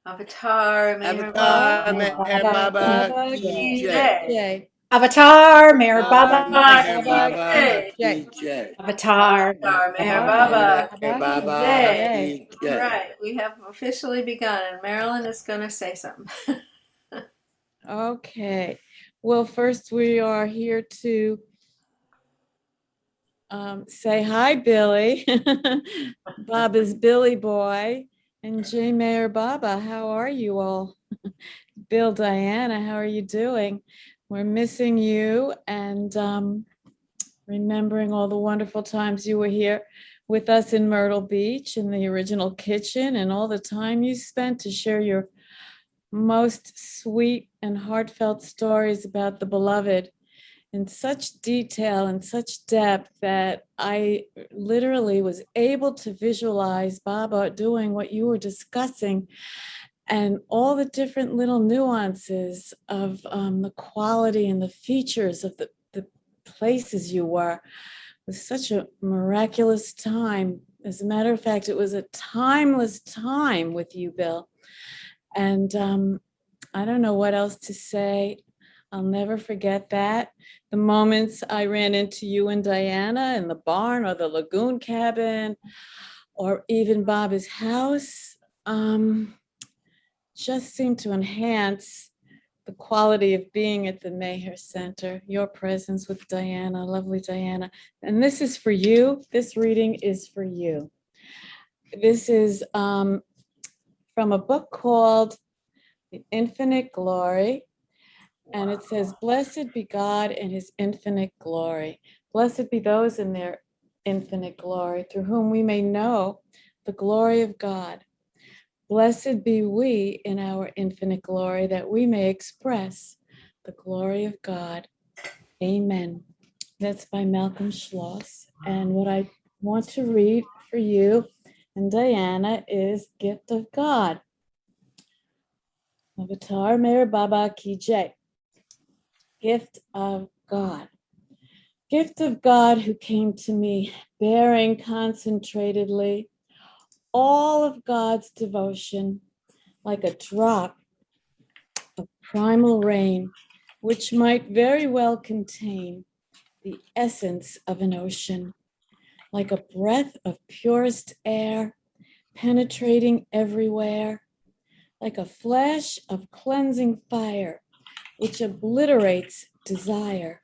Avatar Meher Avatar Baba Meher Baba Baba Baba Ki Ki Jai. Jai. Jai. Avatar, Mayor Avatar Baba, Avatar Meher Ki Baba Baba Jai. Ki Jai. Jai. Avatar, Avatar Meher Baba Avatar Baba Meher Baba Ki Baba Jai. Jai. Ki All Jai. right, we have officially begun, and Marilyn is going to say something. Okay. Well, first we are here to say hi, Billy. Bob is Billy Boy. And J. Mayor Baba, how are you all? Bill, Diana, how are you doing? We're missing you and remembering all the wonderful times you were here with us in Myrtle Beach in the original kitchen and all the time you spent to share your most sweet and heartfelt stories about the beloved in such detail and such depth that I literally was able to visualize Baba doing what you were discussing and all the different little nuances of the quality and the features of the places you were. It was such a miraculous time. As a matter of fact, it was a timeless time with you, Bill. And I don't know what else to say. I'll never forget that. The moments I ran into you and Diana in the barn or the lagoon cabin or even Bob's house just seemed to enhance the quality of being at the Mayher Center, your presence with Diana, lovely Diana. And this is for you. This reading is for you. This is from a book called The Infinite Glory. And it says, Blessed be God in his infinite glory. Blessed be those in their infinite glory, through whom we may know the glory of God. Blessed be we in our infinite glory, that we may express the glory of God. Amen. That's by Malcolm Schloss. And what I want to read for you and Diana is Gift of God. Avatar Meher Baba Ki Jai. Gift of God. Gift of God who came to me, bearing concentratedly all of God's devotion, like a drop of primal rain, which might very well contain the essence of an ocean, like a breath of purest air, penetrating everywhere, like a flash of cleansing fire, which obliterates desire,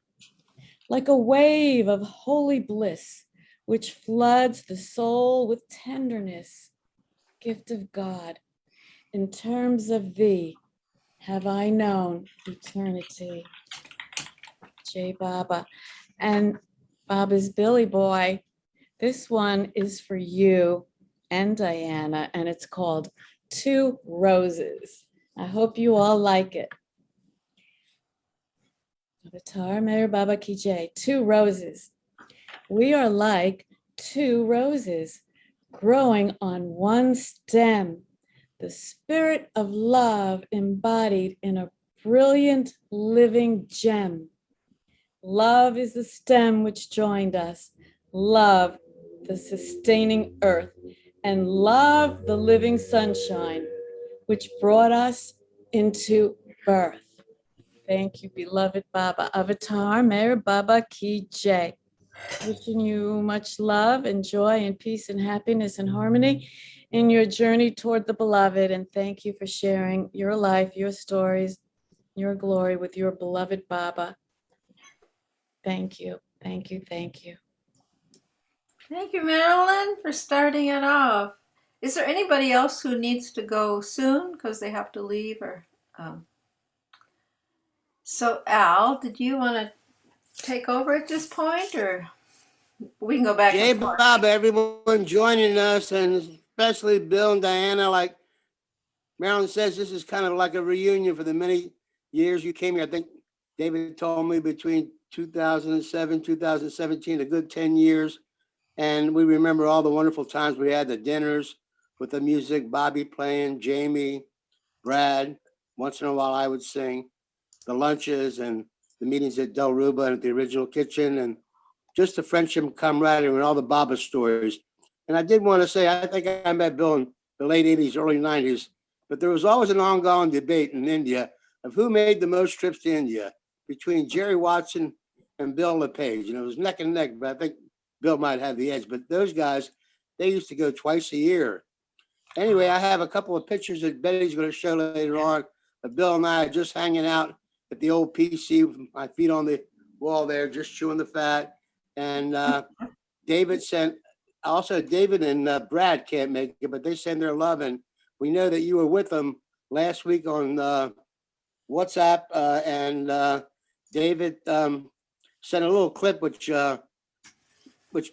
like a wave of holy bliss, which floods the soul with tenderness. Gift of God, in terms of thee, have I known eternity. J. Baba. And Baba's Billy Boy, this one is for you and Diana, and it's called Two Roses. I hope you all like it. Avatar Meher Baba Ki Jai. Two roses. We are like two roses growing on one stem, the spirit of love embodied in a brilliant living gem. Love is the stem which joined us, love the sustaining earth, and love the living sunshine which brought us into birth. Thank you, beloved Baba. Avatar Meher Baba Ki Jai. Wishing you much love and joy and peace and happiness and harmony in your journey toward the beloved. And thank you for sharing your life, your stories, your glory with your beloved Baba. Thank you, thank you, thank you. Thank you, Marilyn, for starting it off. Is there anybody else who needs to go soon because they have to leave? Or so, Al, did you want to take over at this point, or we can go back Jay and forth? Bob, everyone joining us, and especially Bill and Diana. Like Marilyn says, this is kind of like a reunion for the many years you came here. I think David told me between 2007, 2017, a good 10 years. And we remember all the wonderful times we had, the dinners with the music, Bobby playing, Jamie, Brad. Once in a while I would sing, the lunches and the meetings at Del Ruba and at the original kitchen, and just the friendship and camaraderie and all the Baba stories. And I did want to say, I think I met Bill in the late 80s, early 90s. but there was always an ongoing debate in India of who made the most trips to India between Jerry Watson and Bill LePage. And it was neck and neck, but I think Bill might have the edge. But those guys, they used to go twice a year. Anyway, I have a couple of pictures that Betty's going to show later on of Bill and I just hanging out at the old PC with my feet on the wall there, just chewing the fat. And David sent, also David and Brad can't make it, but they send their love. And we know that you were with them last week on WhatsApp, and David sent a little clip which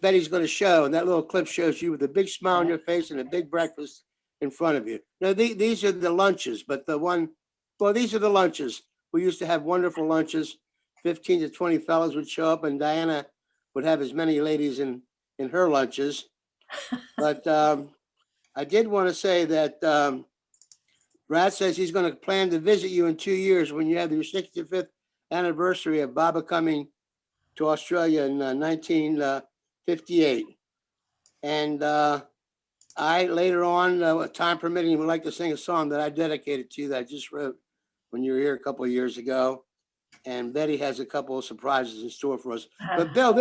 Betty's going to show, and that little clip shows you with a big smile on your face and a big breakfast in front of you. Now, these are the lunches, but these are the lunches. We used to have wonderful lunches. 15 to 20 fellows would show up, and Diana would have as many ladies in her lunches. But I did want to say that Brad says he's going to plan to visit you in 2 years when you have your 65th anniversary of Baba coming to Australia in 1958. And I later on, time permitting, would like to sing a song that I dedicated to you that I just wrote when you were here a couple of years ago. And Betty has a couple of surprises in store for us. But Bill,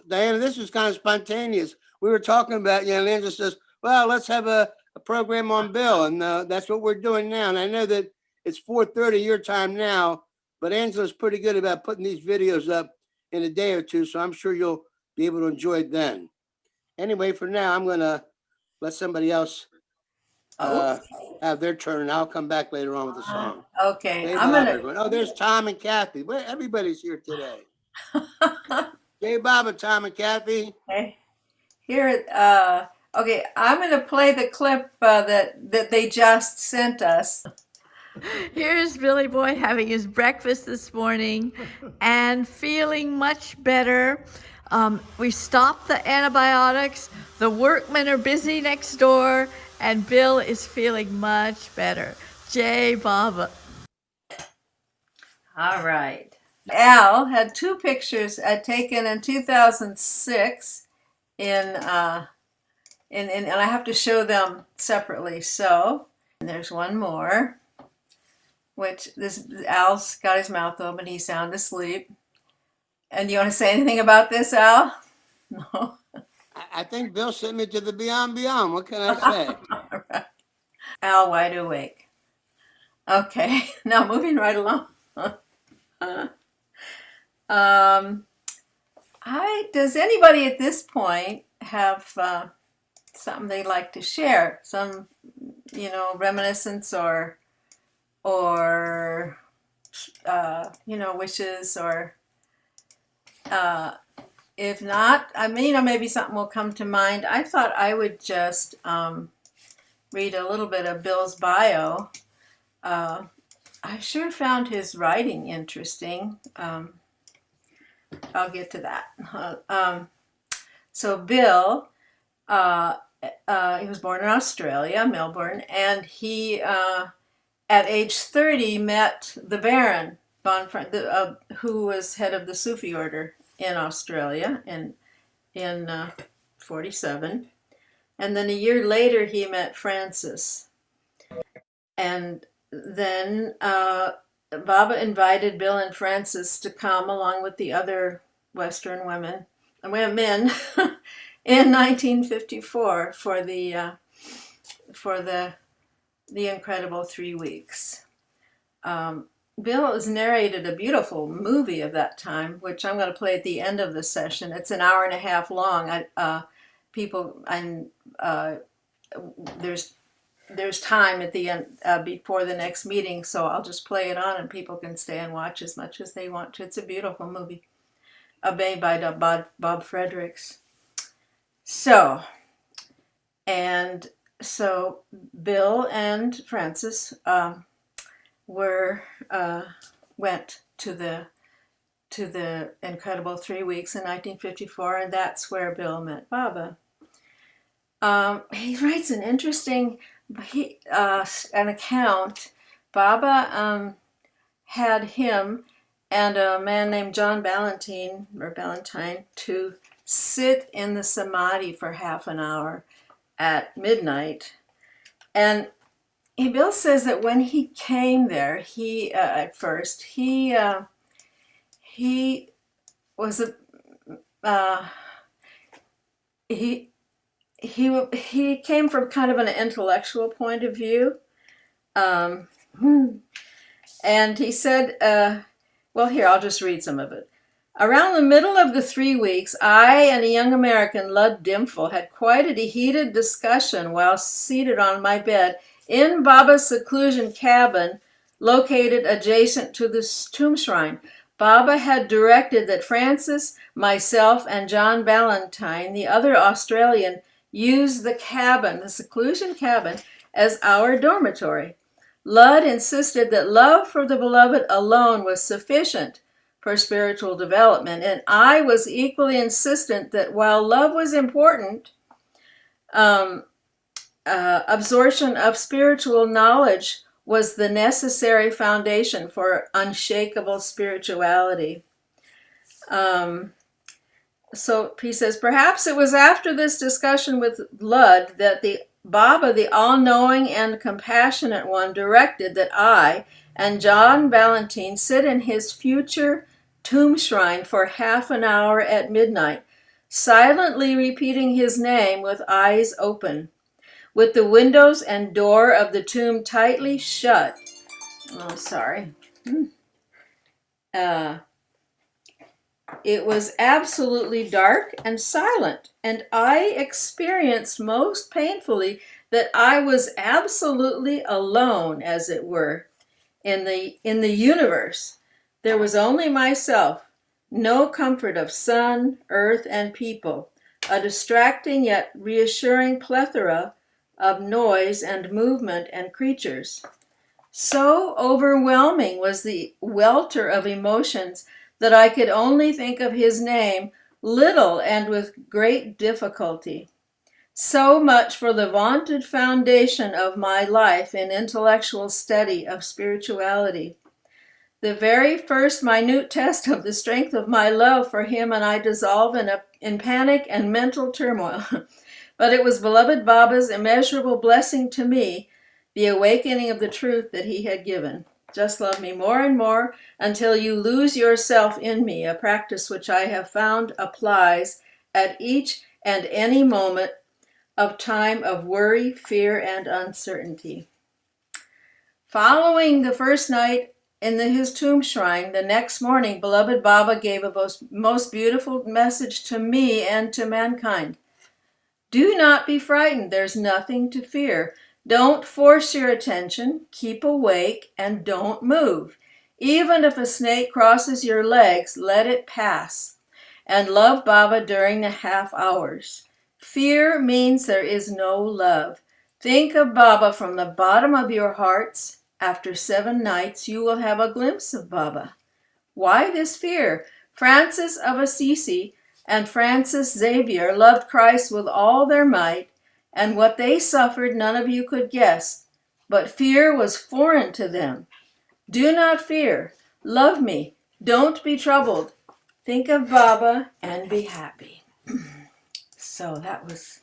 Diana, this is kind of spontaneous. We were talking about, and Angela says, well, let's have a program on Bill. And that's what we're doing now. And I know that it's 4:30 your time now, but Angela's pretty good about putting these videos up in a day or two. So I'm sure you'll be able to enjoy it then. Anyway, for now, I'm going to let somebody else have their turn, and I'll come back later on with the song. Okay, Say I'm bye, gonna. everyone. Oh, there's Tom and Kathy. Well, everybody's here today. Hey, Bob and Tom and Kathy. Okay. Here, okay, I'm gonna play the clip that they just sent us. Here's Billy Boy having his breakfast this morning and feeling much better. We stopped the antibiotics. The workmen are busy next door, and Bill is feeling much better. Jai Baba. All right. Al had two pictures taken in 2006 and I have to show them separately. So there's one more, which Al's got his mouth open. He's sound asleep. And you want to say anything about this, Al? No. I think Bill sent me to the Beyond Beyond. What can I say? All right. Al wide awake. Okay, now moving right along. Does anybody at this point have something they'd like to share? Some, reminiscence or wishes, or if not, maybe something will come to mind. I thought I would just read a little bit of Bill's bio. I sure found his writing interesting. I'll get to that. So Bill, he was born in Australia, Melbourne, and he, at age 30, met the Baron, who was head of the Sufi order in Australia in 47. And then a year later, he met Francis. And then Baba invited Bill and Francis to come along with the other Western men in 1954 for the incredible 3 weeks. Bill has narrated a beautiful movie of that time, which I'm going to play at the end of the session. It's an hour and a half long. There's time at the end before the next meeting, so I'll just play it on and people can stay and watch as much as they want to. It's a beautiful movie, made by Bob Fredericks. So Bill and Francis went to the incredible 3 weeks in 1954, and that's where Bill met Baba. He writes an interesting an account. Baba had him and a man named John Ballantyne to sit in the samadhi for half an hour at midnight. And Bill says that when he came there, he at first he was a he he came from kind of an intellectual point of view, um, and he said, well, here I'll just read some of it. Around the middle of the 3 weeks, I and a young American, Lud Dimple, had quite a heated discussion while seated on my bed in Baba's seclusion cabin located adjacent to the tomb shrine. Baba had directed that Francis, myself, and John Ballantyne, the other Australian, use the cabin, the seclusion cabin, as our dormitory. Lud insisted that love for the beloved alone was sufficient for spiritual development, and I was equally insistent that while love was important, absorption of spiritual knowledge was the necessary foundation for unshakable spirituality. So he says, perhaps it was after this discussion with Lud that the Baba, the all-knowing and compassionate one, directed that I and John Ballantyne sit in his future tomb shrine for half an hour at midnight, silently repeating his name with eyes open. With the windows and door of the tomb tightly shut. Oh, sorry. It was absolutely dark and silent, and I experienced most painfully that I was absolutely alone, as it were, in the universe. There was only myself, no comfort of sun, earth, and people, a distracting yet reassuring plethora of noise and movement and creatures. So overwhelming was the welter of emotions that I could only think of his name little and with great difficulty. So much for the vaunted foundation of my life in intellectual study of spirituality. The very first minute test of the strength of my love for him and I dissolve in panic and mental turmoil. But it was beloved Baba's immeasurable blessing to me, the awakening of the truth that he had given. Just love me more and more until you lose yourself in me, a practice which I have found applies at each and any moment of time of worry, fear, and uncertainty. Following the first night in his tomb shrine, the next morning, beloved Baba gave a most beautiful message to me and to mankind. Do not be frightened. There's nothing to fear. Don't force your attention. Keep awake and don't move. Even if a snake crosses your legs, let it pass. And love Baba during the half hours. Fear means there is no love. Think of Baba from the bottom of your hearts. After 7 nights, you will have a glimpse of Baba. Why this fear? Francis of Assisi and Francis Xavier loved Christ with all their might, and what they suffered none of you could guess, but fear was foreign to them. Do not fear. Love me. Don't be troubled. Think of Baba and be happy. So that was,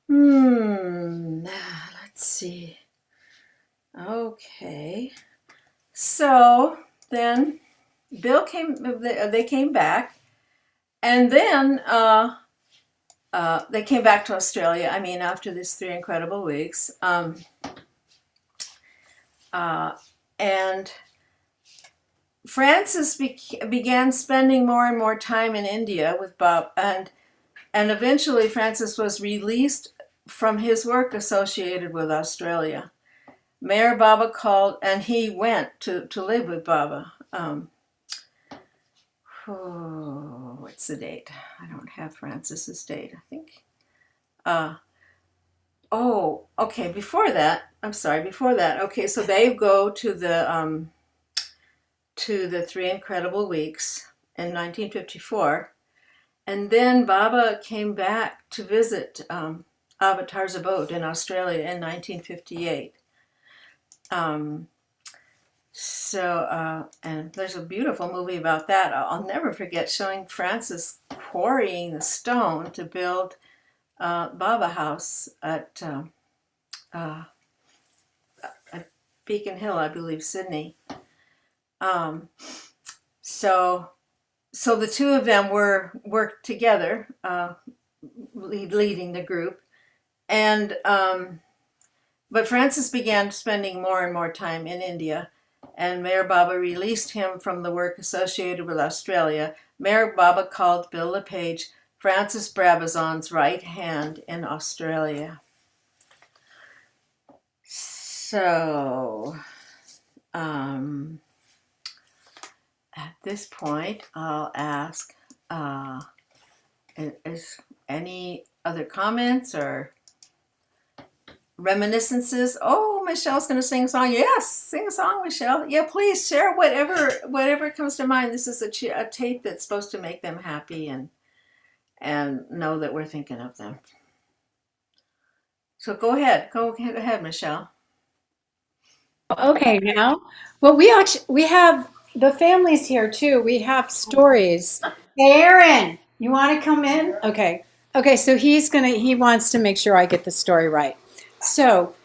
let's see. Okay. So then they came back, and then they came back to Australia. I mean, after these 3 incredible weeks. And Francis began spending more and more time in India with Bob, and eventually Francis was released from his work associated with Australia. Mayor Baba called, and he went to live with Baba. What's the date? I don't have Francis's date, I think. Okay, before that. Okay, so they go to the 3 incredible weeks in 1954. And then Baba came back to visit Avatar's abode in Australia in 1958. And there's a beautiful movie about that. I'll never forget showing Francis quarrying the stone to build Baba House at Beacon Hill, I believe, Sydney. So the two of them worked together, leading the group, and but Francis began spending more and more time in India, and Mayor Baba released him from the work associated with Australia. Mayor Baba called Bill LePage Francis Brabazon's right hand in Australia. So, at this point, I'll ask, is any other comments or reminiscences? Oh, Michelle's going to sing a song. Yes, sing a song, Michelle. Yeah, please share whatever comes to mind. This is a tape that's supposed to make them happy and know that we're thinking of them. So go ahead, Michelle. Okay, now, well, we have the families here too. We have stories. Hey, Aaron, you want to come in? Okay. Okay, so he wants to make sure I get the story right. So,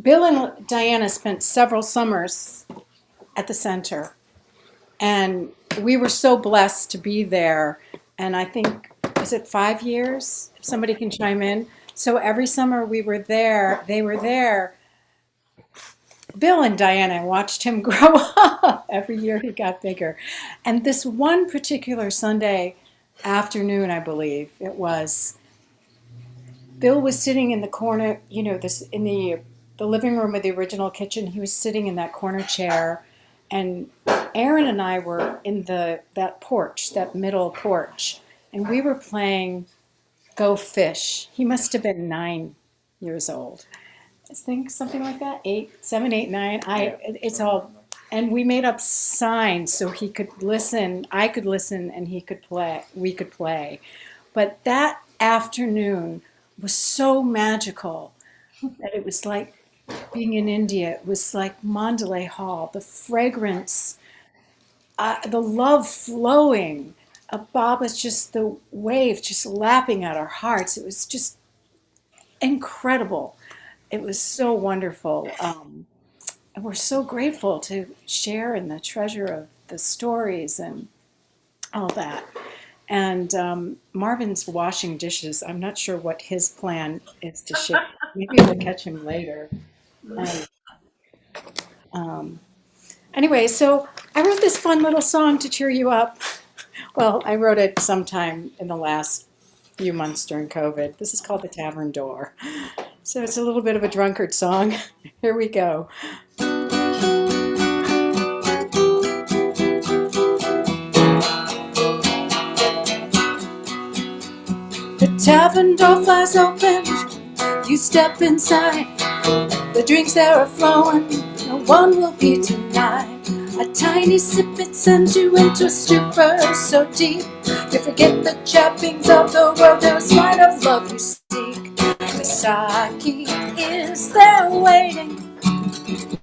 Bill and Diana spent several summers at the center, and we were so blessed to be there. And I think, is it 5 years? If somebody can chime in. So every summer we were there, they were there. Bill and Diana watched him grow up. Every year he got bigger. And this one particular Sunday afternoon, I believe it was, Bill was sitting in the corner, in the living room of the original kitchen. He was sitting in that corner chair, and Aaron and I were in that middle porch, and we were playing Go Fish. He must have been 9 years old. I think something like that, 8, 7, 8, 9. It's all, and we made up signs so he could listen, I could listen, and he could play, we could play. But that afternoon was so magical that it was like being in India. It was like Mandalay Hall, the fragrance, the love flowing. Baba's just the wave just lapping at our hearts. It was just incredible. It was so wonderful. And we're so grateful to share in the treasure of the stories and all that. And Marvin's washing dishes. I'm not sure what his plan is to share. Maybe we'll catch him later. Anyway, so I wrote this fun little song to cheer you up. Well, I wrote it sometime in the last few months during COVID. This is called The Tavern Door. So it's a little bit of a drunkard song. Here we go. The tavern door flies open, you step inside. The drinks there are flowing, no one will be denied. A tiny sip, it sends you into a stupor so deep. You forget the trappings of the world, there's wine of love you seek. The sake is there waiting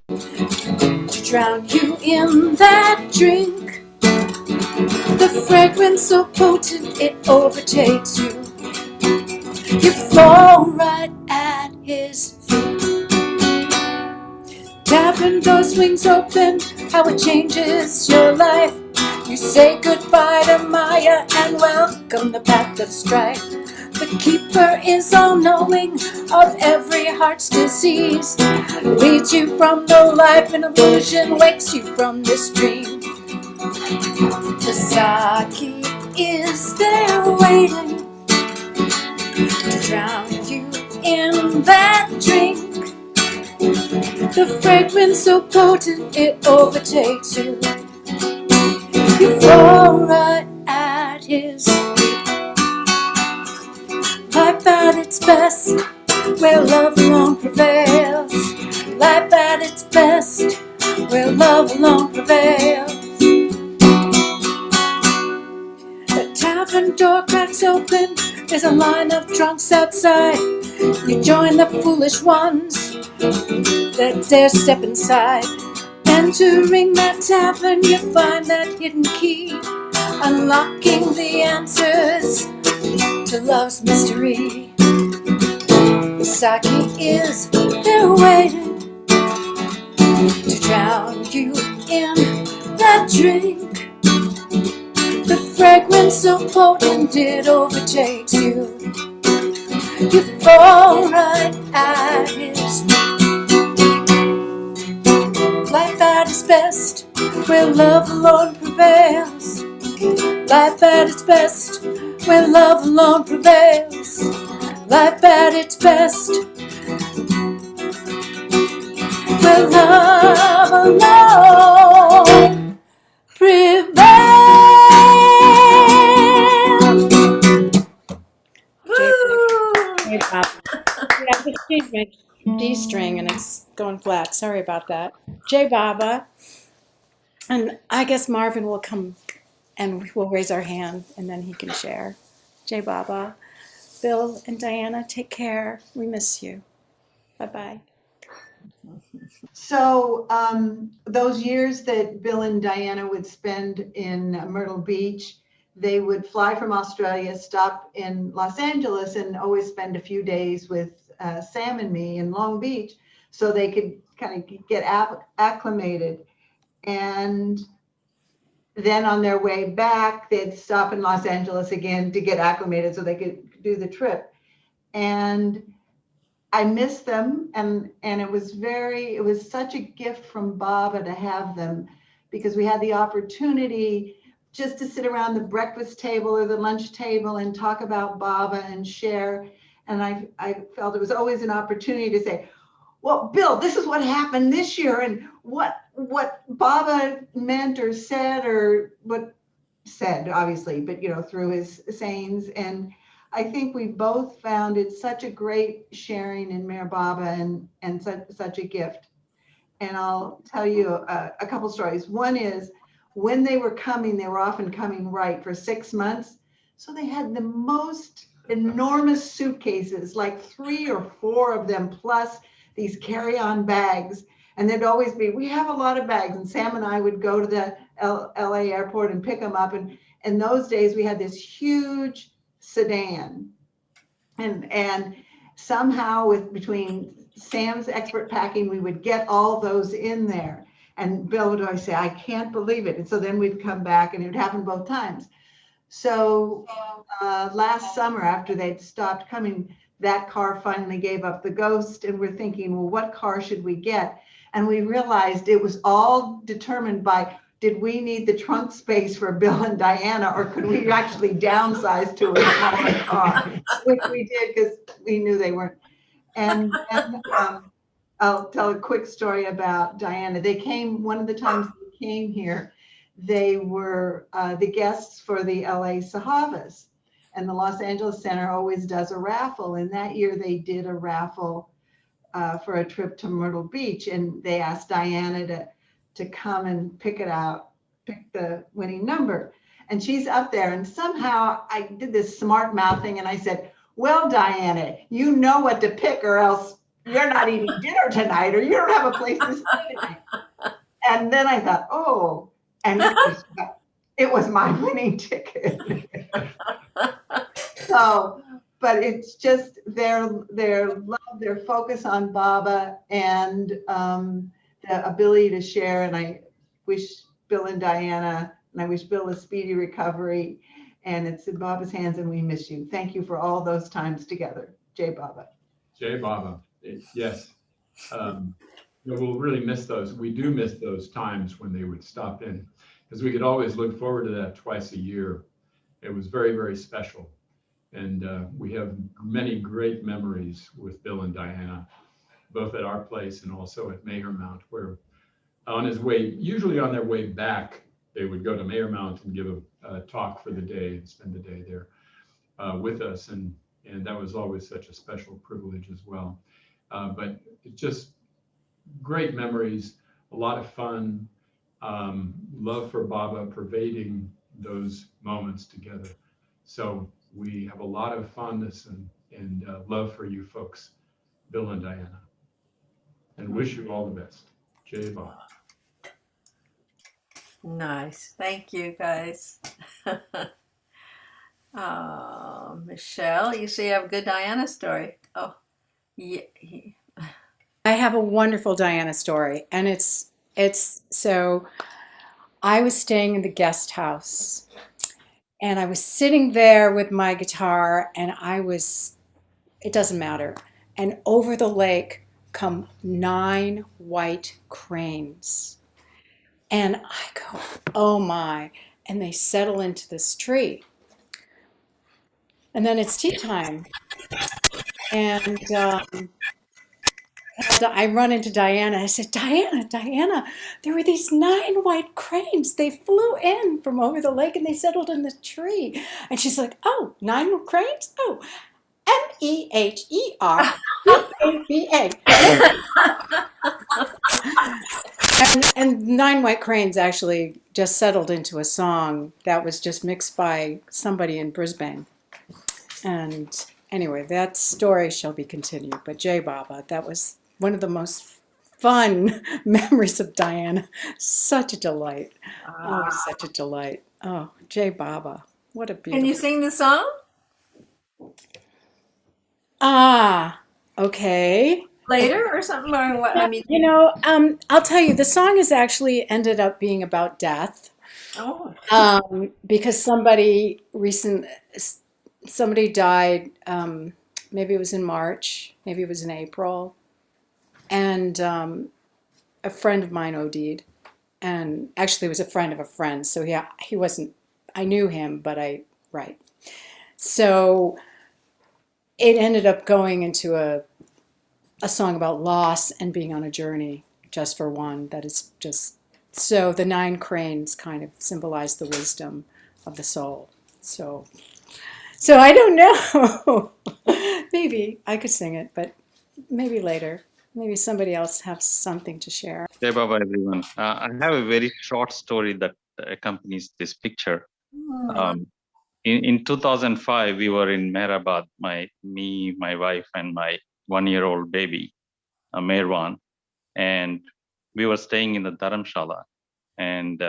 to drown you in that drink. The fragrance so potent it overtakes you. You fall right at his feet. Tavern door swings open, how it changes your life. You say goodbye to Maya and welcome the path of strife. The keeper is all-knowing of every heart's disease. Leads you from the life in illusion, wakes you from this dream. The sake is there waiting to drown you in that drink. The fragrance so potent it overtakes you. You fall right at his feet. Life at its best, where love alone prevails. Life at its best, where love alone prevails. The tavern door cracks open, there's a line of drunks outside. You join the foolish ones that dare step inside. Entering that tavern, you find that hidden key, unlocking the answers to love's mystery. The sake is there waiting drink. The fragrance so potent it overtakes you. You fall right at his feet. Life at its best, where love alone prevails. Life at its best, where love alone prevails. Life at its best, where love alone prevails. Woo! Hey, Bob. Yeah, I just changed my D string and it's going flat. Sorry about that. Jay Baba. And I guess Marvin will come and we'll raise our hand and then he can share. Jay Baba. Bill and Diana, take care. We miss you. Bye-bye. So those years that Bill and Diana would spend in Myrtle Beach, they would fly from Australia, stop in Los Angeles, and always spend a few days with Sam and me in Long Beach so they could kind of get acclimated. And then on their way back, they'd stop in Los Angeles again to get acclimated so they could do the trip. And I miss them, and it was such a gift from Baba to have them, because we had the opportunity just to sit around the breakfast table or the lunch table and talk about Baba and share. And I felt it was always an opportunity to say, well, Bill, this is what happened this year, and what Baba meant or said, or what said, obviously, but through his sayings. And I think we both found it such a great sharing in Mayor Baba, and such a gift. And I'll tell you a couple stories. One is, when they were coming, they were often coming right for 6 months. So they had the most enormous suitcases, like 3 or 4 of them, plus these carry-on bags. And there'd always be, we have a lot of bags. And Sam and I would go to the LA airport and pick them up. And in those days, we had this huge sedan. And somehow between Sam's expert packing, we would get all those in there. And Bill would always say, I can't believe it. And so then we'd come back, and it would happen both times. So last summer, after they'd stopped coming, that car finally gave up the ghost. And we're thinking, well, what car should we get? And we realized it was all determined by, did we need the trunk space for Bill and Diana, or could we actually downsize to a smaller car? Which we did, because we knew they weren't. And then I'll tell a quick story about Diana. They came, one of the times they came here, they were the guests for the LA Sahavas. And the Los Angeles Center always does a raffle. And that year they did a raffle for a trip to Myrtle Beach. And they asked Diana to come and pick the winning number. And she's up there, and somehow I did this smart mouth thing, and I said, well, Diana, you know what to pick, or else you're not eating dinner tonight, or you don't have a place to stay tonight. And then I thought, oh, and it was my winning ticket. So, but it's just their love, their focus on Baba, and the ability to share. And I wish Bill and Diana, and I wish Bill a speedy recovery. And it's in Baba's hands, and we miss you. Thank you for all those times together. Jay Baba. Jay Baba, yes. We'll really miss those. We do miss those times when they would stop in, because we could always look forward to that twice a year. It was very, very special. And we have many great memories with Bill and Diana, both at our place and also at Mayor Mount, where usually on their way back, they would go to Mayor Mount and give a talk for the day and spend the day there with us. And that was always such a special privilege as well. But it's just great memories, a lot of fun, love for Baba pervading those moments together. So we have a lot of fondness and love for you folks, Bill and Diana, and wish you all the best. Jay Baba. Nice. Thank you, guys. Michelle, you say you have a good Diana story. Oh, yeah. I have a wonderful Diana story, and it's so I was staying in the guest house, and I was sitting there with my guitar, and it doesn't matter. And over the lake come 9 white cranes. And I go, oh my. And they settle into this tree. And then it's tea time. And I run into Diana. I said, Diana, there were these 9 white cranes. They flew in from over the lake and they settled in the tree. And she's like, oh, 9 cranes? Oh, MEHERBABA. And 9 white cranes actually just settled into a song that was just mixed by somebody in Brisbane. And anyway, that story shall be continued. But Jay Baba, that was one of the most fun memories of Diana. Such a delight. Oh, such a delight. Oh, Jay Baba. What a beautiful. Can you sing the song? Okay. Later or something? Or what? I mean, You know, I'll tell you, the song has actually ended up being about death. oh, Because somebody died, maybe it was in March, maybe it was in April, and a friend of mine OD'd, and actually it was a friend of a friend, so he wasn't, I knew him, but right. So it ended up going into a song about loss and being on a journey just for one, that is just, so the 9 cranes kind of symbolize the wisdom of the soul. So I don't know. Maybe I could sing it, but maybe later. Maybe somebody else has something to share. Jai Baba, everyone. I have a very short story that accompanies this picture. In 2005, we were in Mehrabad, me, my wife, and my 1-year-old baby, Mehrwan, and we were staying in the Dharamshala. And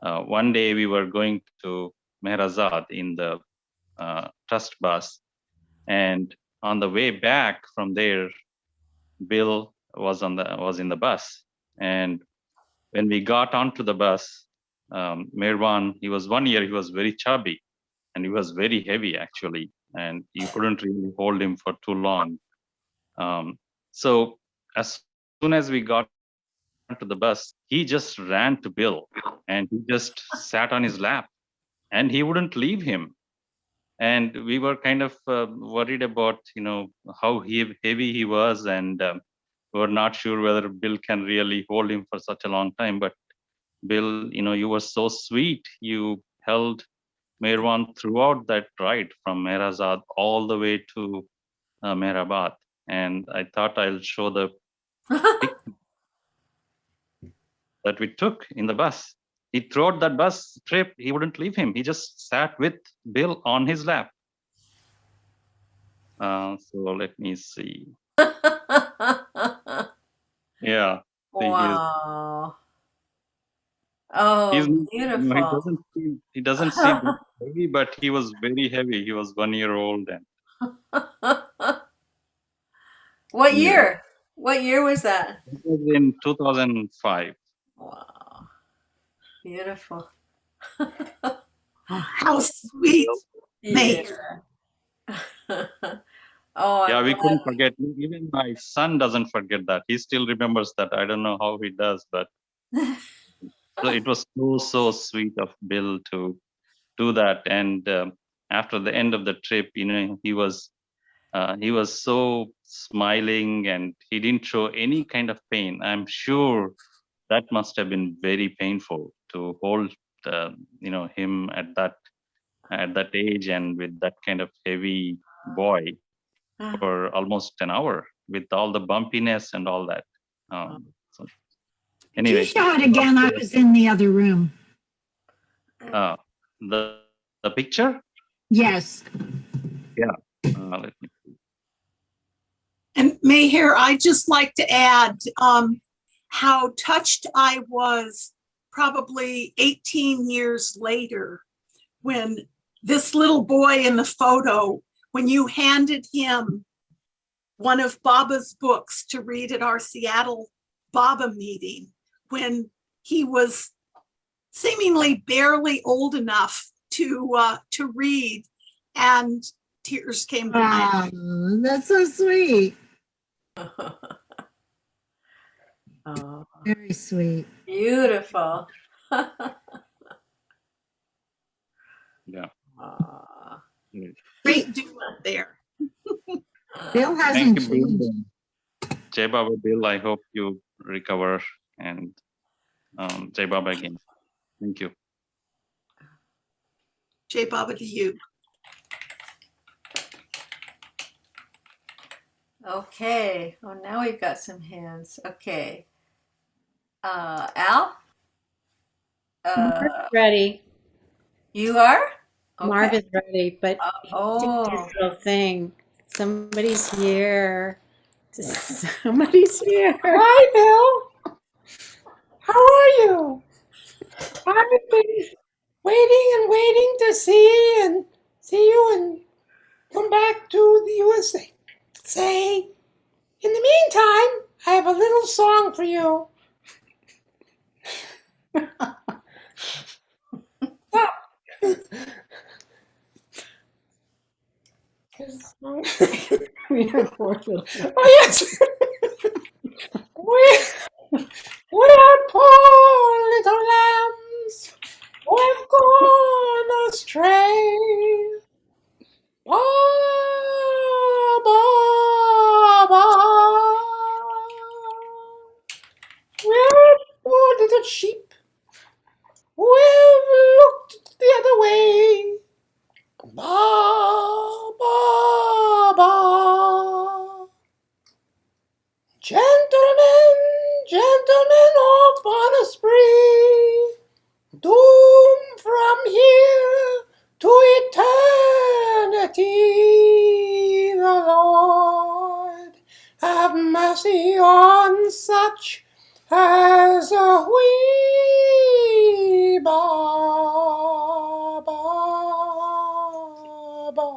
one day we were going to Mehrazad in the trust bus, and on the way back from there, Bill was in the bus, and when we got onto the bus, Mehrwan, he was 1 year, he was very chubby, and he was very heavy actually, and you couldn't really hold him for too long. So as soon as we got onto the bus, he just ran to Bill, and he just sat on his lap, and he wouldn't leave him. And we were kind of worried about, how heavy he was, and we were not sure whether Bill can really hold him for such a long time. But Bill, you were so sweet. You held Mehrwan throughout that ride from Mehrazad all the way to Mehrabad. And I thought I'll show the picture that we took in the bus. Throughout that bus trip, he wouldn't leave him. He just sat with Bill on his lap. So let me see. Yeah. wow. Oh, He's beautiful. he doesn't seem heavy, but he was very heavy. He was 1 year old. And What yeah. year? What year was that? It was in 2005. Wow. Beautiful. How sweet, mate. Oh, Yeah, I'm we glad. couldn't forget. Even my son doesn't forget that. He still remembers that. I don't know how he does, but so it was so sweet of Bill to do that. And after the end of the trip, he was so smiling, and he didn't show any kind of pain. I'm sure that must have been very painful to hold, him at that age and with that kind of heavy boy for almost an hour with all the bumpiness and all that. So Could you anyway, show it again? I was in the other room. the picture. Yes. Yeah. Let me see. And Meher, I'd just like to add how touched I was probably 18 years later when this little boy in the photo, when you handed him one of Baba's books to read at our Seattle Baba meeting, when he was seemingly barely old enough to read, and tears came to my eyes. Oh, that's so sweet. Oh, Very sweet. beautiful. Yeah. Aw. Great duo there. Bill Thank hasn't you, Bill. changed. Jai Baba, Bill. I hope you recover, and Jai Baba again. Thank you. Jay Baba to you. Okay. Oh, now we've got some hands. Okay. Al? Ready. You are? Marv Okay. is ready, but Oh. his little thing. Somebody's here. Somebody's here. Hi, Bill. How are you? I've been waiting and waiting to see you and come back to the USA. Say, in the meantime, I have a little song for you. Oh, yes. We're poor little lambs who have gone astray. Ba, ba, ba. We're poor little sheep who have looked the other way. Ba, ba, ba. Gentlemen, gentlemen of on a spree, doomed from here to eternity, the Lord have mercy on such as we. Ba, ba, ba.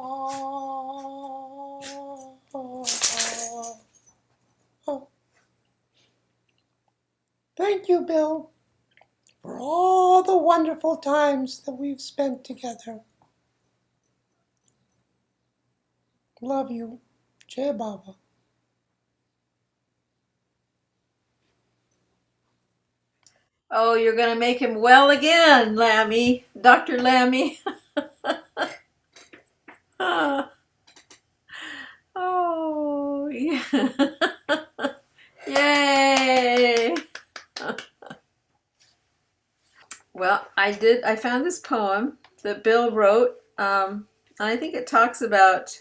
Oh, thank you, Bill, for all the wonderful times that we've spent together. Love you, Jai Baba. Oh, you're going to make him well again, Lammy. Dr. Lammy. Ah. Oh, yeah. Yay. Well, I found this poem that Bill wrote. And I think it talks about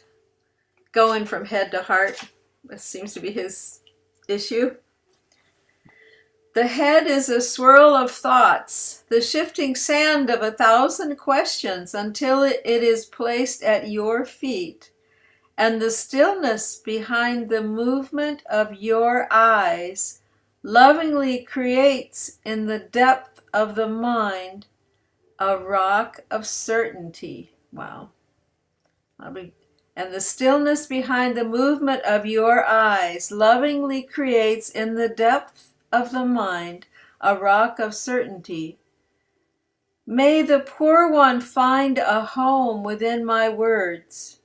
going from head to heart. This seems to be his issue. The head is a swirl of thoughts, the shifting sand of 1,000 questions until it is placed at your feet. And the stillness behind the movement of your eyes lovingly creates in the depth of the mind a rock of certainty. Wow. And the stillness behind the movement of your eyes lovingly creates in the depth of the mind a rock of certainty. May the poor one find a home within my words.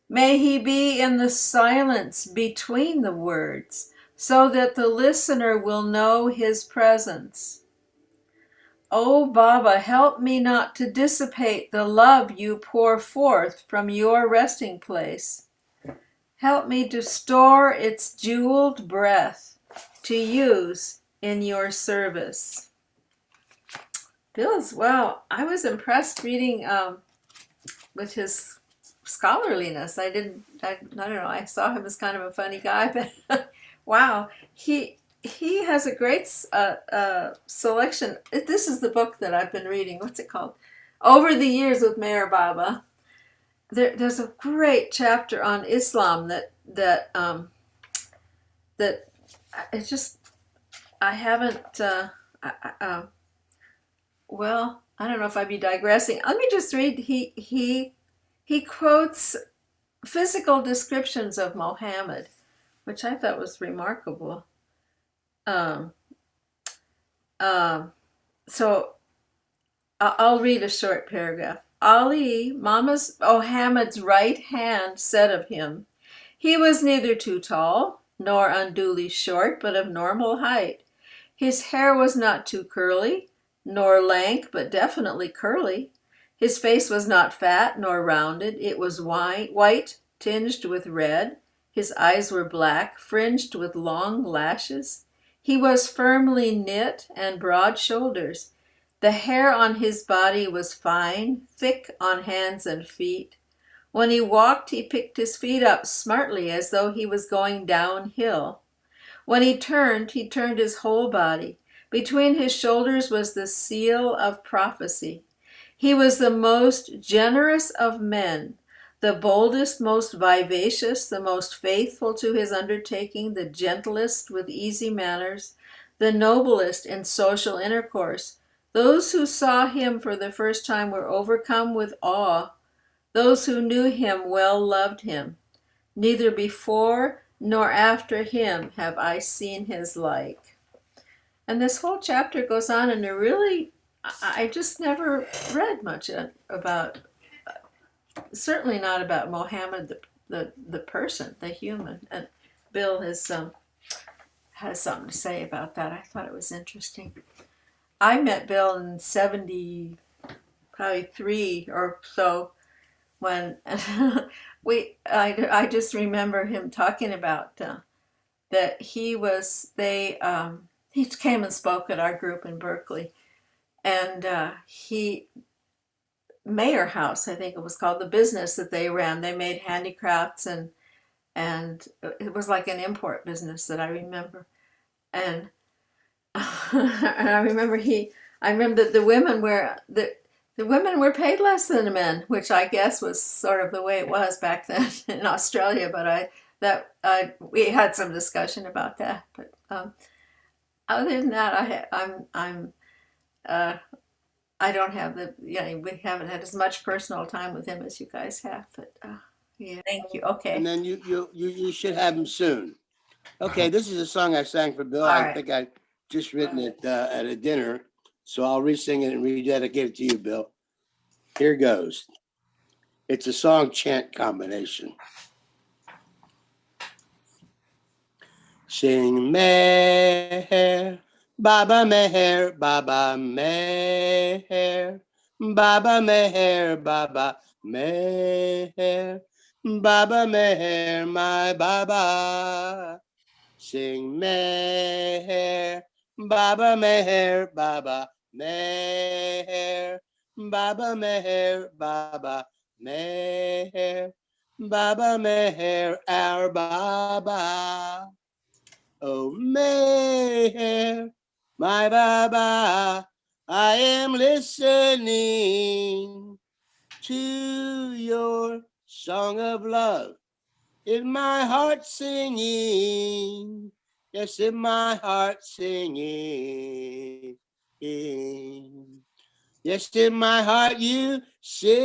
May he be in the silence between the words, so that the listener will know his presence. Oh, Baba, help me not to dissipate the love you pour forth from your resting place. Help me to store its jeweled breath to use in your service. Bill's, wow, I was impressed reading with his scholarliness. I don't know, I saw him as kind of a funny guy, but wow, he has a great selection. This is the book that I've been reading. What's it called? Over the Years with Meher Baba. There's a great chapter on Islam that it's just I haven't. Well, I don't know if I'd be digressing. Let me just read. He quotes physical descriptions of Mohammed, which I thought was remarkable. So I'll read a short paragraph. Ali, Hamid's right hand, said of him, he was neither too tall nor unduly short, but of normal height. His hair was not too curly, nor lank, but definitely curly. His face was not fat nor rounded. It was white, tinged with red. His eyes were black, fringed with long lashes. He was firmly knit and broad shoulders. The hair on his body was fine, thick on hands and feet. When he walked, he picked his feet up smartly as though he was going downhill. When he turned his whole body. Between his shoulders was the seal of prophecy. He was the most generous of men, the boldest, most vivacious, the most faithful to his undertaking, the gentlest with easy manners, the noblest in social intercourse. Those who saw him for the first time were overcome with awe. Those who knew him well loved him. Neither before nor after him have I seen his like. And this whole chapter goes on, and I just never read much about, certainly not about Mohammed, the person, the human. And Bill has something to say about that. I thought it was interesting. I met Bill in 70, probably 3 or so, when I just remember him talking about that he came and spoke at our group in Berkeley, and Mayor House, I think it was called, the business that they ran. They made handicrafts, and it was like an import business that I remember. And and I remember that the women were paid less than the men, which I guess was sort of the way it was back then in Australia. But we had some discussion about that. But other than that, I don't have we haven't had as much personal time with him as you guys have. But yeah, thank you. Okay. And then you should have him soon. Okay, this is a song I sang for Bill. All I right. think I just written it at a dinner, so I'll re-sing it and rededicate it to you, Bill. Here goes. It's a song chant combination. Sing Meher, Baba Meher, Baba Meher, Baba Meher, Baba Meher, Baba Meher, my Baba. Sing Meher, Baba Meher, Baba Meher, Baba Meher, Baba Meher, Baba Meher, our Baba. Oh Meher, my Baba, I am listening to your song of love. In my heart singing, yes, in my heart singing. Yes, in my heart you sing.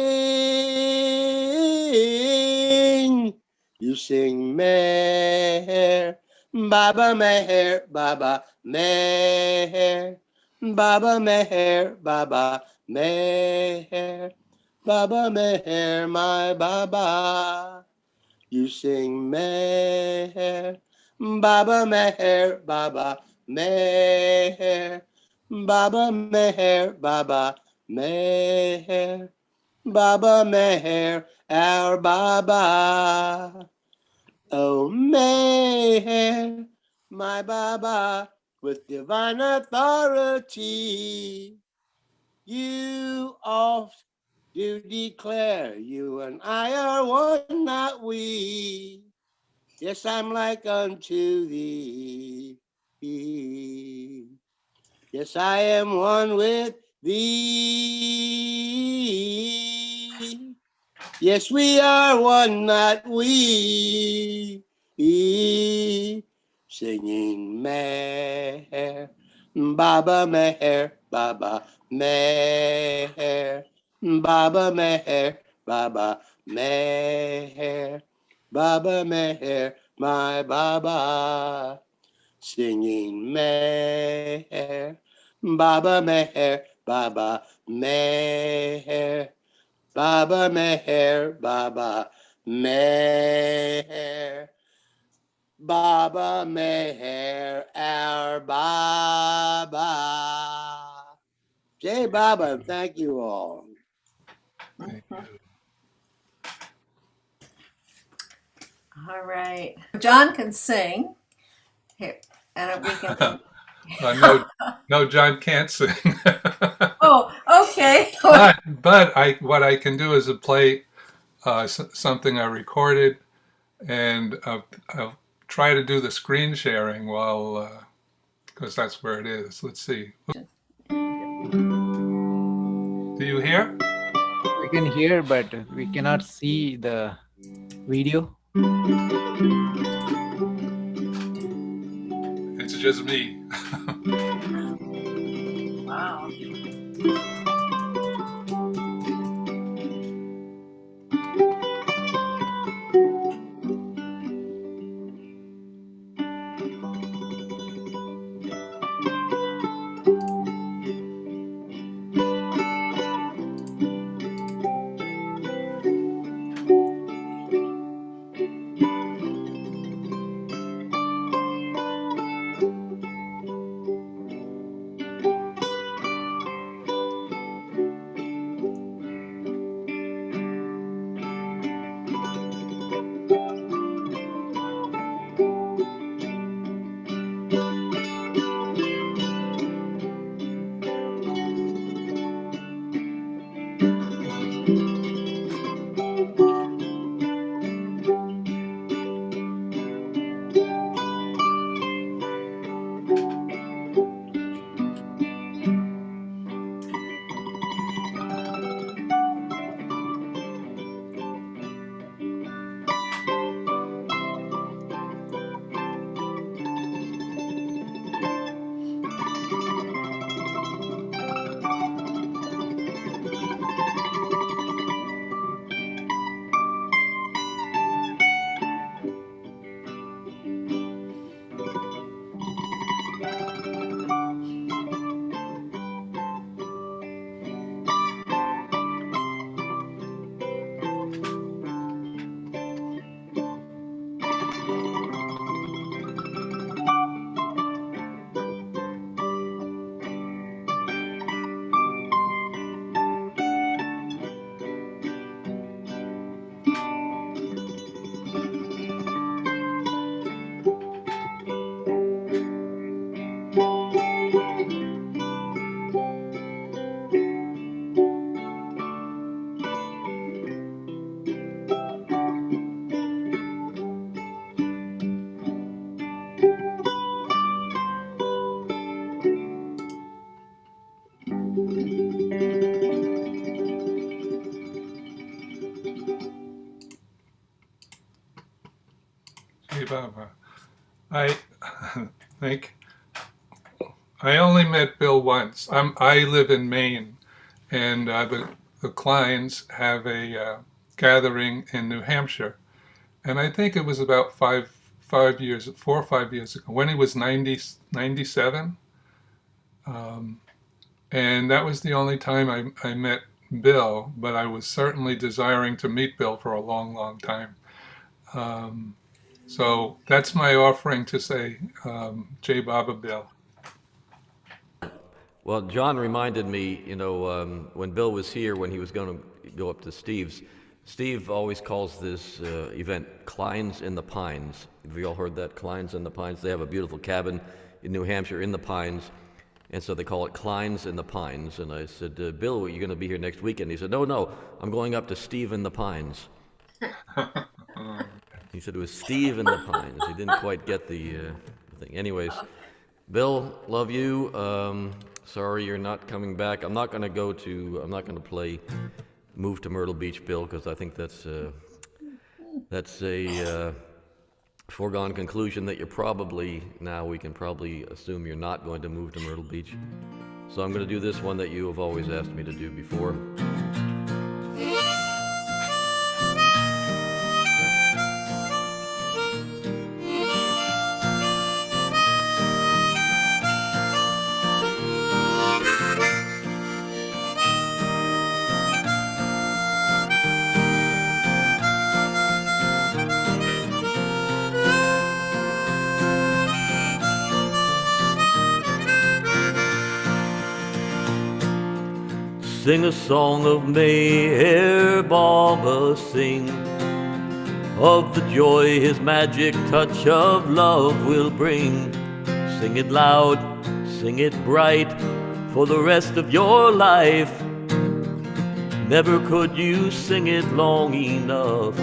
You sing Meher, Baba Meher, Baba Meher, Baba Meher, Baba Meher, Baba Meher, my Baba. You sing Meher, Baba Meher, Baba Meher, Baba Meher, Baba Meher, Baba Meher, our Baba. Oh Meher, my Baba, with divine authority, you oft do declare you and I are one, not we. Yes, I'm like unto thee. Yes, I am one with thee. Yes, we are one, not we. Singing Meher, Baba Meher, Baba Meher, Baba Meher, Baba Meher, Baba Meher, my Baba. Singing Meher, Baba Meher, Baba Meher, Baba Meher, Baba Meher, Baba Meher, our Baba. Jay Baba, thank you all. All right. John can sing. Here, and we can. No, no, John can't sing. Oh, okay. But what I can do is play something I recorded, and I'll try to do the screen sharing while, because that's where it is. Let's see. Do you hear? We can hear, but we cannot see the video. It's just me. Wow. Hey, Baba. I think I only met Bill once. I live in Maine, and the Kleins have a gathering in New Hampshire, and I think it was about 4 or 5 years ago when he was 97. And that was the only time I met Bill, but I was certainly desiring to meet Bill for a long, long time. So that's my offering to say, J. Baba Bill. Well, John reminded me, when Bill was here, when he was going to go up to Steve's, Steve always calls this event Klein's in the Pines. Have you all heard that? Klein's in the Pines. They have a beautiful cabin in New Hampshire in the Pines, and so they call it Klein's in the Pines. And I said, Bill, are you going to be here next weekend? He said, no, I'm going up to Steve in the Pines. He said it was Steve in the Pines. He didn't quite get the thing. Anyways, Bill, love you. Sorry you're not coming back. I'm not going to play Move to Myrtle Beach, Bill, because I think that's a foregone conclusion that we can probably assume you're not going to move to Myrtle Beach. So I'm going to do this one that you have always asked me to do before. Sing a song of Meher Baba, sing of the joy his magic touch of love will bring. Sing it loud, sing it bright, for the rest of your life. Never could you sing it long enough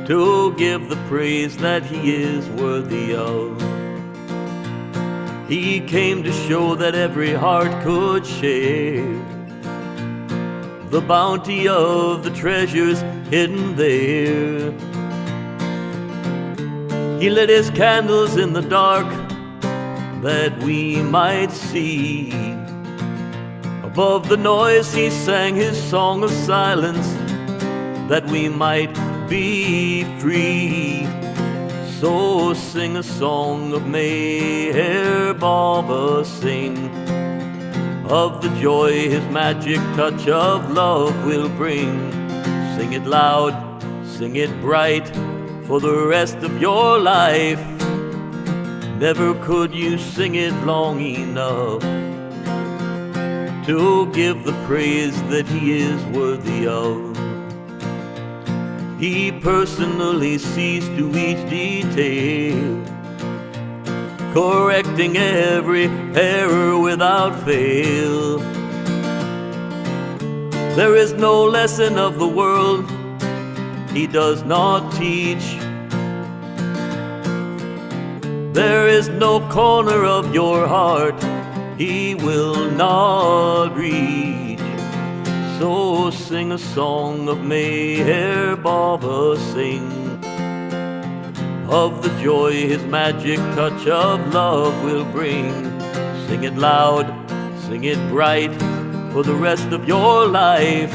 to give the praise that he is worthy of. He came to show that every heart could share the bounty of the treasures hidden there. He lit his candles in the dark that we might see. Above the noise he sang his song of silence that we might be free. So sing a song of Meher Baba, sing of the joy his magic touch of love will bring. Sing it loud, sing it bright, for the rest of your life. Never could you sing it long enough to give the praise that he is worthy of. He personally sees to each detail, correcting every error without fail. There is no lesson of the world he does not teach. There is no corner of your heart he will not reach. So sing a song of Meher Baba, sing of the joy his magic touch of love will bring. Sing it loud, sing it bright, for the rest of your life.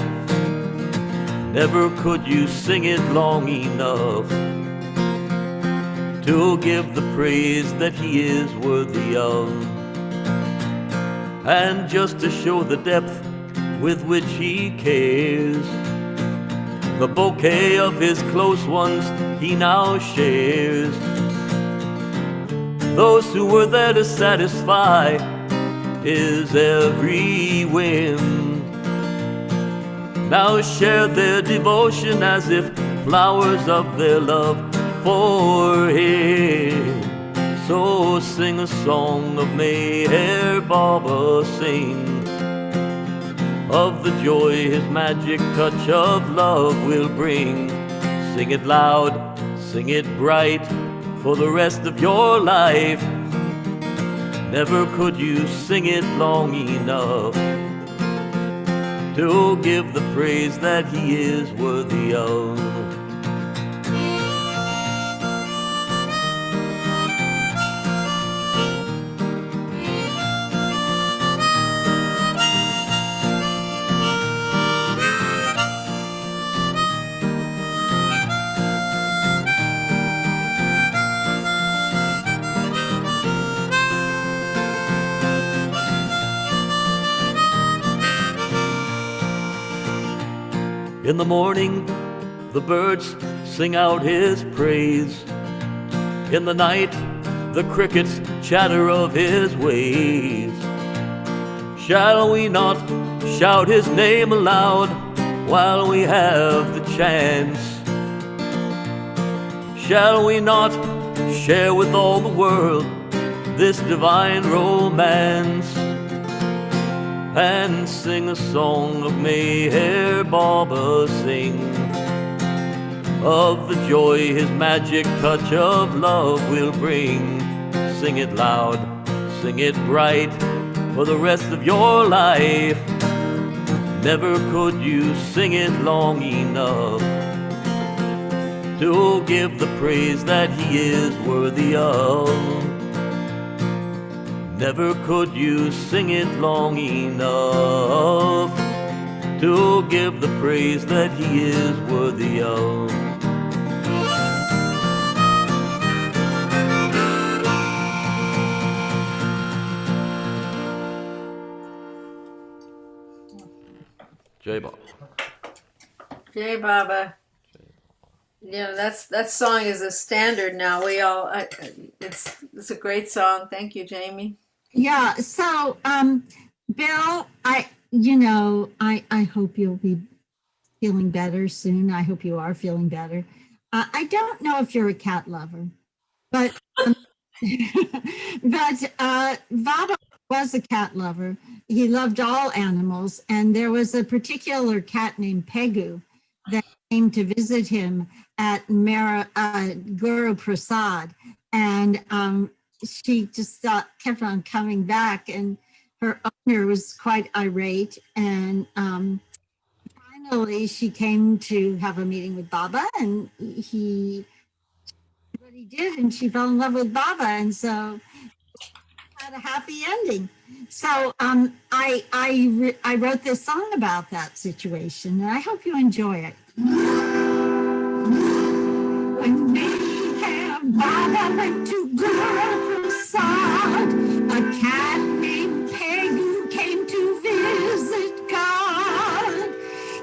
Never could you sing it long enough to give the praise that he is worthy of. And just to show the depth with which he cares, the bouquet of his close ones he now shares. Those who were there to satisfy his every whim now share their devotion as if flowers of their love for him. So sing a song of Meher Baba, sing of the joy his magic touch of love will bring. Sing it loud, sing it bright, for the rest of your life. Never could you sing it long enough to give the praise that he is worthy of. In the morning, the birds sing out his praise. In the night, the crickets chatter of his ways. Shall we not shout his name aloud while we have the chance? Shall we not share with all the world this divine romance? And sing a song of Meher Baba, sing of the joy his magic touch of love will bring. Sing it loud, sing it bright, for the rest of your life. Never could you sing it long enough to give the praise that he is worthy of. Never could you sing it long enough to give the praise that he is worthy of. Jai Baba. Jai Baba. Yeah, that song is a standard now. It's a great song. Thank you, Jamie. Yeah. So, Bill, you know, I hope you'll be feeling better soon. I hope you are feeling better. I don't know if you're a cat lover, but Vava was a cat lover. He loved all animals, and there was a particular cat named Pegu that came to visit him at Guru Prasad, and she just kept on coming back, and her owner was quite irate, and finally she came to have a meeting with Baba, and what he did, and she fell in love with Baba, and so had a happy ending. So I wrote this song about that situation, and I hope you enjoy it. When me and Baba went to Guru Prasad, a cat named Pegu came to visit God.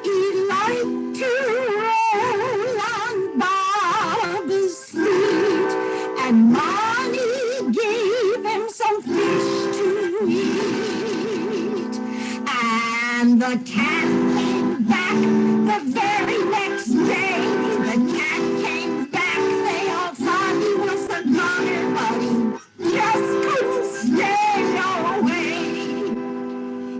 He liked to roll on Baba's feet, and Mommy gave him some fish to eat. And the cat came back the very next day. The cat came back, they all thought he was a goner, but he just couldn't stay away.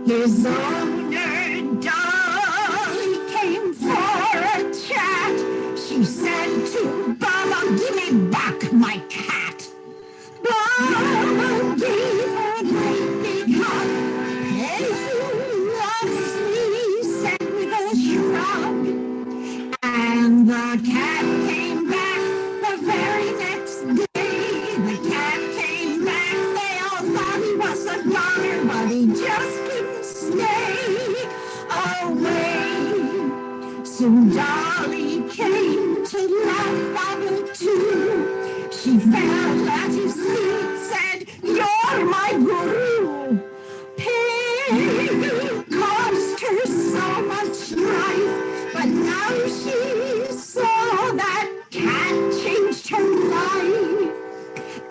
His owner, Dolly, came for a chat. She said to Baba, give me back my cat. Baba gave her a great big hug. Hey, who loves me, said with a shrug. And the cat came back the very next day. The cat came back, they all thought he was a goner, but he just couldn't stay away. Soon Dolly came to love Baba too. She fell at his feet, said, you're my guru. Pig caused her so much strife, but now she saw that cat changed her life.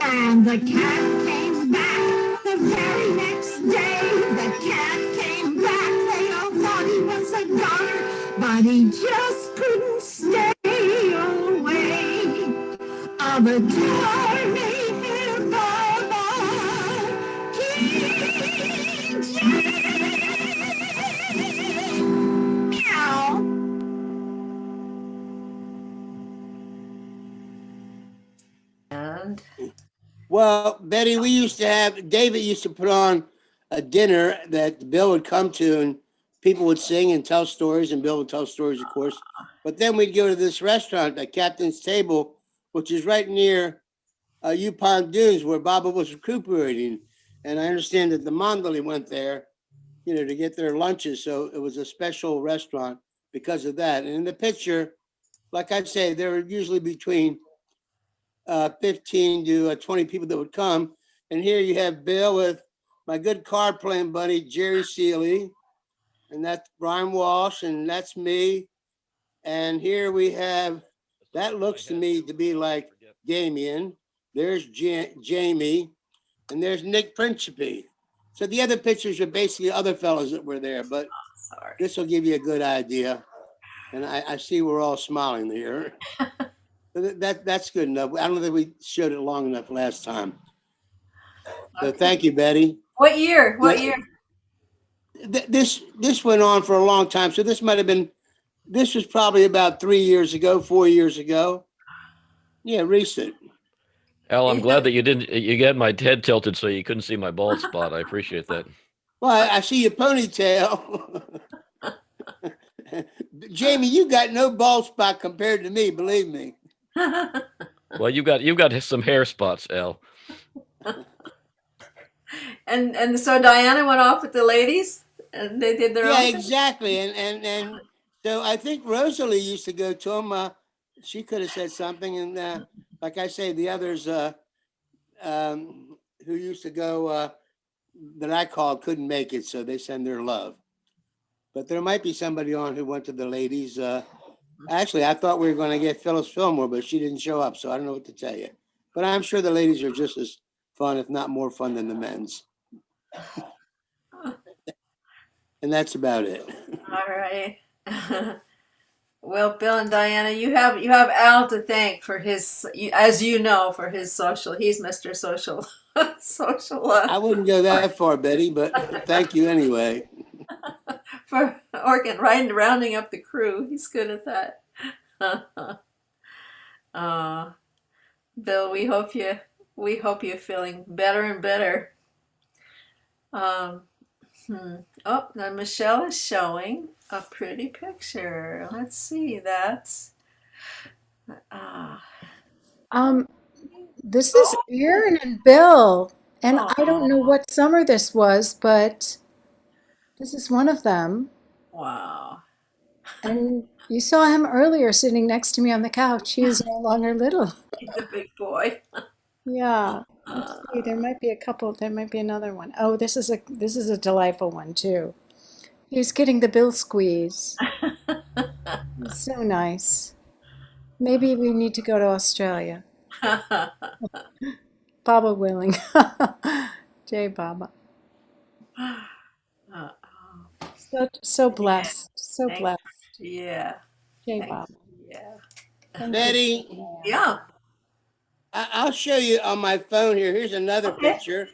And the cat came back the very next day. The cat came back, they all thought he was a goner, but he just couldn't stay away. Avatar may hear Baba, meow. And Well, Betty, we used to have, David used to put on a dinner that Bill would come to, and people would sing and tell stories, and Bill would tell stories, of course. But then we'd go to this restaurant, the Captain's Table, which is right near Yupon Dunes, where Baba was recuperating. And I understand that the Mandali went there, you know, to get their lunches. So it was a special restaurant because of that. And in the picture, like I say, there were usually between 15 to 20 people that would come. And here you have Bill with my good card playing buddy, Jerry Seeley. And that's Brian Walsh, and that's me. And here we have, that looks to me to be like Damien. There's Jamie, and there's Nick Principe. So the other pictures are basically other fellows that were there, but this will give you a good idea. And I see we're all smiling here. That's good enough. I don't think we showed it long enough last time. So thank you, Betty. what year? What year? This went on for a long time. So this might have been, this was probably about 3 years ago, 4 years ago. Yeah, recent. Al, I'm glad that you got my head tilted so you couldn't see my bald spot. I appreciate that. Well, I see your ponytail. Jamie, you got no bald spot compared to me, believe me. Well, you've got some hair spots, Al. And so Diana went off with the ladies, and they did their own Yeah, thing? exactly. And so I think Rosalie used to go to them. She could have said something. And like I say, the others who used to go that I called couldn't make it, so they send their love. But there might be somebody on who went to the ladies. Actually, I thought we were going to get Phyllis Fillmore, but she didn't show up, so I don't know what to tell you. But I'm sure the ladies are just as fun, if not more fun than the men's. And that's about it. All right. Well, Bill and Diana, you have Al to thank for his, as you know, for his social. He's Mr. Social, social I wouldn't go that far, Betty, but thank you anyway. for rounding up the crew. He's good at that. Bill, we hope you're feeling better and better. Oh, now Michelle is showing a pretty picture. Let's see. That's This is Aaron and Bill, and Aw. I don't know what summer this was, but this is one of them. Wow. And you saw him earlier sitting next to me on the couch. He is no longer little. He's a big boy. Yeah. Let's see. There might be a couple. There might be another one. Oh, this is a delightful one too. He's getting the Bill squeeze. It's so nice. Maybe we need to go to Australia. Baba willing. Jay Baba. So blessed. So Thank- blessed. Yeah. Jay Thank- Baba. Yeah. Thank you. Betty, Yeah. I'll show you on my phone here. Here's another Okay. picture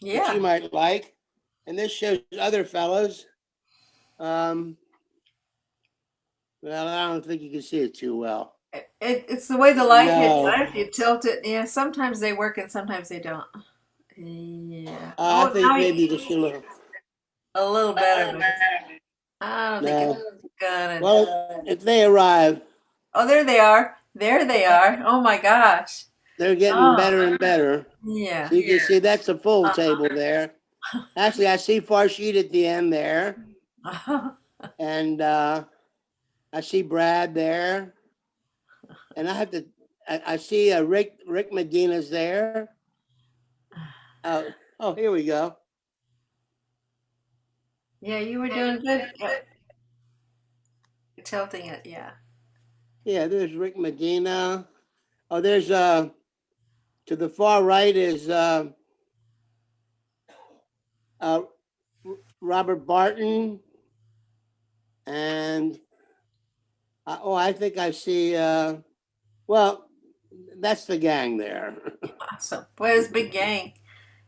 that Yeah. you might like. And this shows other fellows. Well, I don't think you can see it too well. It's the way the light No. hits. If you tilt it, yeah. Sometimes they work and sometimes they don't. Yeah. I think now maybe you can see a little better. But I don't think No. it's gonna. Well, if they arrive, Oh, there they are. There they are. Oh my gosh. they're getting Oh. better and better. Yeah. So you can see that's a full table there. Actually, I see Farshid at the end there. And I see Brad there. And I see Rick Medina's there. Oh, here we go. Yeah, you were doing good. Yeah. Tilting it, yeah. Yeah, there's Rick Medina. Oh, there's to the far right is Robert Barton. And I think I see well, that's the gang there. Awesome. Boy, it's a big gang.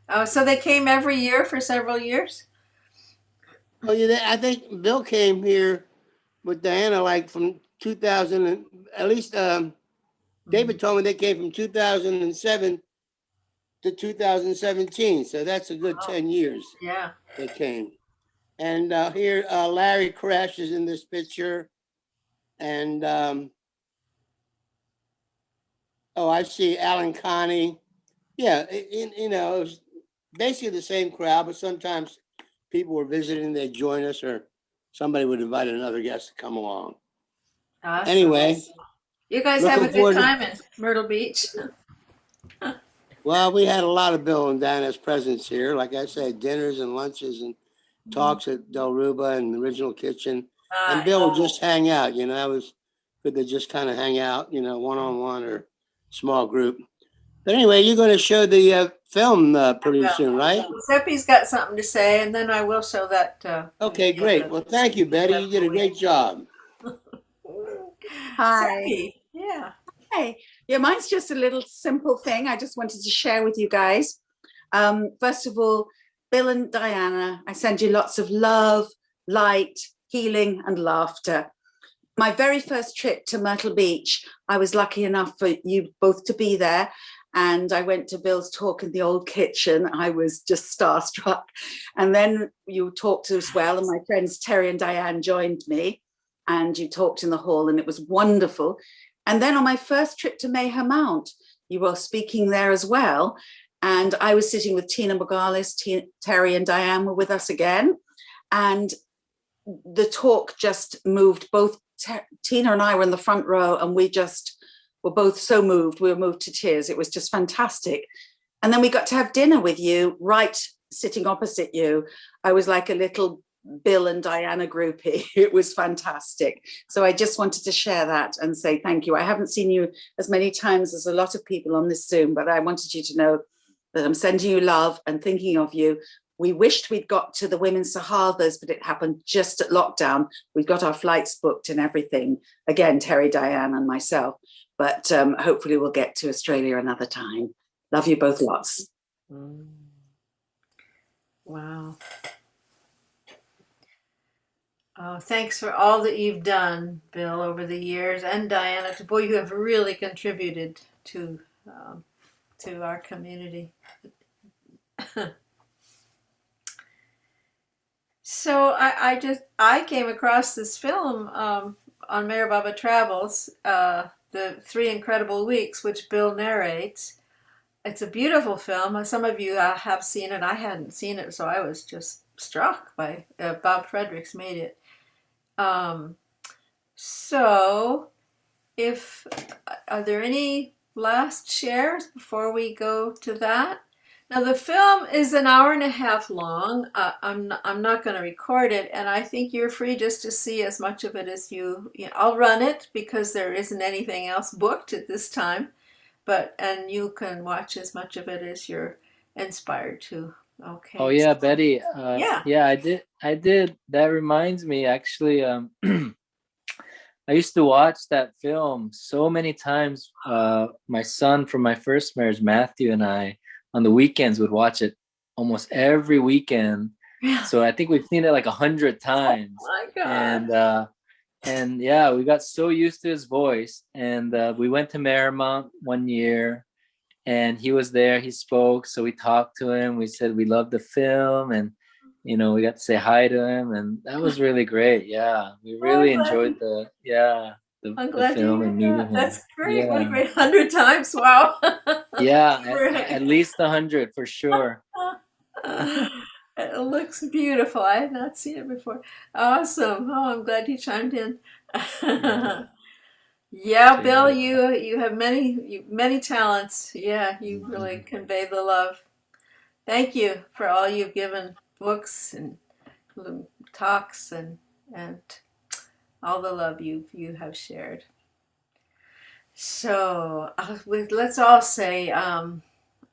Oh, so they came every year for several years? Oh, yeah, I think Bill came here with Diana like from 2000, and at least David told me they came from 2007 to 2017. So that's a good 10 years Yeah. they came. And here, Larry Crash is in this picture. And I see Alan Connie. Yeah, it was basically the same crowd, but sometimes people were visiting, they'd join us, or somebody would invite another guest to come along. Awesome. Anyway. You guys have a looking forward good to- time in Myrtle Beach. Well, we had a lot of Bill and Diana's presence here. Like I said, dinners and lunches and talks at Del Ruba and the Original Kitchen. And Bill would just hang out, it was good to just kind of hang out, one-on-one or small group. But anyway, you're going to show the film pretty soon, right? Seppi's got something to say, and then I will show that. Okay, great. Well, thank you, Betty. You did a great job. Hi. Seppi, yeah. Hey, yeah, mine's just a little simple thing I just wanted to share with you guys. First of all, Bill and Diana, I send you lots of love, light, healing, and laughter. My very first trip to Myrtle Beach, I was lucky enough for you both to be there. And I went to Bill's talk in the old kitchen. I was just starstruck. And then you talked as well, and my friends Terry and Diane joined me. And you talked in the hall, and it was wonderful. And then on my first trip to Mayher Mount, you were speaking there as well. And I was sitting with Tina Morgales, Terry and Diane were with us again. And the talk just moved. Both Tina and I were in the front row, and we just were both so moved. We were moved to tears. It was just fantastic. And then we got to have dinner with you, right sitting opposite you. I was like a little Bill and Diana groupie. It was fantastic. So I just wanted to share that and say thank you. I haven't seen you as many times as a lot of people on this Zoom, but I wanted you to know that I'm sending you love and thinking of you We wished we'd got to the Women's Sahavas, but it happened just at lockdown. We've got our flights booked and everything. Again, Terry, Diane, and myself. But hopefully we'll get to Australia another time. Love you both lots. Wow. Oh, thanks for all that you've done, Bill, over the years, and Diana. Boy, you have really contributed to our community. So I came across this film on Mayor Baba Travels, The Three Incredible Weeks, which Bill narrates. It's a beautiful film. Some of you have seen it. I hadn't seen it, so I was just struck by Bob Fredericks made it. So, are there any last shares before we go to that? Now the film is an hour and a half long. I'm not going to record it, and I think you're free just to see as much of it as you know, I'll run it because there isn't anything else booked at this time, and you can watch as much of it as you're inspired to. Okay. Oh yeah, Betty. Yeah. Yeah, I did. That reminds me, actually. I used to watch that film so many times. My son from my first marriage, Matthew, and I, on the weekends would watch it almost every weekend. So I think we've seen it like 100 times. Oh my God. And yeah, we got so used to his voice. And we went to Marymount one year, and he was there. He spoke, so we talked to him. We said we loved the film, and we got to say hi to him, and that was really great. Yeah, we really enjoyed the film and meeting him. That's great. Yeah. What a great 100 times. Wow. Yeah, at least 100 for sure. It looks beautiful. I have not seen it before. Awesome. Oh, I'm glad you chimed in. Yeah, Bill, you have many talents. Yeah, you really convey the love. Thank you for all you've given, books and talks and all the love you have shared. So let's all say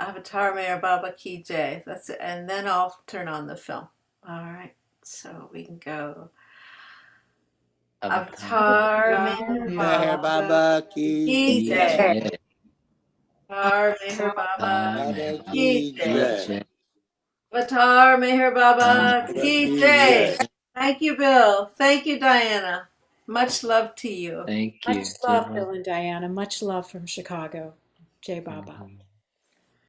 Avatar Mayor Baba Ki Jai. That's it, and then I'll turn on the film. All right, so we can go. Avatar Meher Baba Ki Jai. Jai. Avatar Meher Baba Ki Jai. Jai. Avatar Meher Baba Ki Jai. Thank you, Bill. Thank you, Diana. Much love to you. Thank you. Much love, Bill and Diana. Much love from Chicago. Jai Baba.